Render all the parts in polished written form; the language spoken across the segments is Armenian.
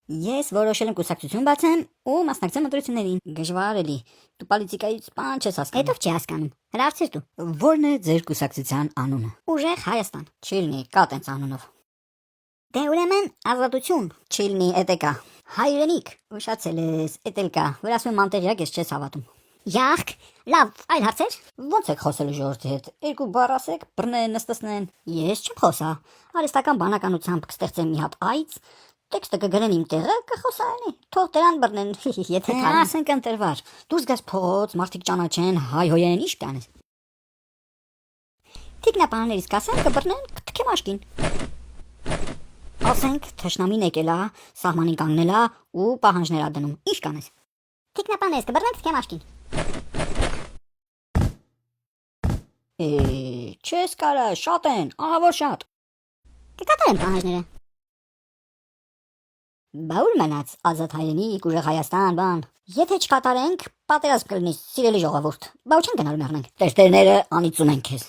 Ես որոշել եմ կուսակցություն բացեմ ու մասնակցեմ ընտրություններին։ Դժվար էլի։ Դու պոլիտիկայից բան չես հասկանում։ Հետո չի հասկանում։ Հրավցիր դու։ Որն է ձեր կուսակցության անունը։ Ուժեղ Հայաստան։ Չի լինի, կա տենց անունով։ Դե ուրեմն ազատություն։ Չի լինի, էտեկա։ Հայրենիք։ Ուշացել ես, էտել կա։ Որ ասում եմ անտեղյակ ես չես հավատում։ Յախք, լավ, այլ հարցեր։ Ոնց եք խոսելու ժողովրդի հետ։ Երկու բառ ասեք, բռնեն, նստացնեն։ Ես չեմ խոսա։ Արհեստական բանականությամբ կստեղծեմ մի հատ այց, տեքստը կգրեն իմ տեղը, կխոսայնի։ Թող դրան բռնեն, եթե քան։ Ասենք ընտրվար։ Դուրս գաս փողոց, մարդիկ ճանաչեն, հայհոյեն, ի՞նչ կանես։ Թիկնապահներից կասեն, կբռնեն, կթքեմ աշկին։ Ասենք թշնամին եկել է, սահմանին կանգնել է ու պահանջներ ա դնում։ Ի՞նչ կանես։ Թիկնապահներից կբռնեն, թքեմ աշկին։ Չես կարա, շատ են, ահա որ շատ։ Կկատարեմ պահանջները։ Բա ուր մնաց ազատ հայրենիք, ուժեղ Հայաստան, բան։ Եթե չկատարենք, պատերազմ կլինի, սիրելի ժողովուրդ։ Բա ու չեն գնալու մեռնենք։ Տերտերները անիծում են քեզ։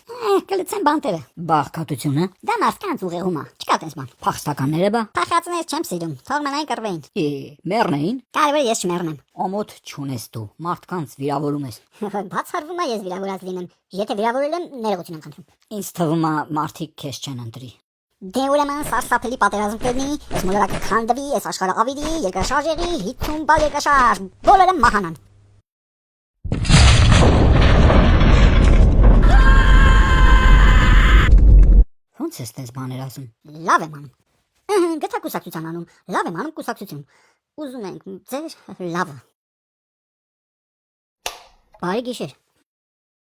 Կլցեն բանտերը։ Բաղկատությունը։ Դա մարդկանց ուղեղում է, չկա տես բան։ Փախստականները բա։ Փախածներից չեմ սիրում, թող մնային կռվեին։ Մեռնեին։ Կարևորը ես չմեռնեմ։ Ամոթ չունես դու, մարդկանց վիրավորում ես։ Բացառվում է ես վիրավորած լինեմ։ Եթե վիրավորել եմ, ներողություն եմ խնդրում։ Ինձ թվում է մարդիկ քեզ չեն ընտրի։ Դե ուրեմն սարսափելի պատերազմ կլինի, ես մոլորակը քանդվի, ես աշխարհը ավիրի, երկրաշարժերի, 50 բալ երկրաշարժ, բոլորը մահանան։ Ոնց ես տես բաներ ասում։ Լավ եմ անում։ Գտա կուսակցության անում, լավ եմ անում կուսակցություն։ Ուզում ենք ձեր լավը։ Բարի գիշեր։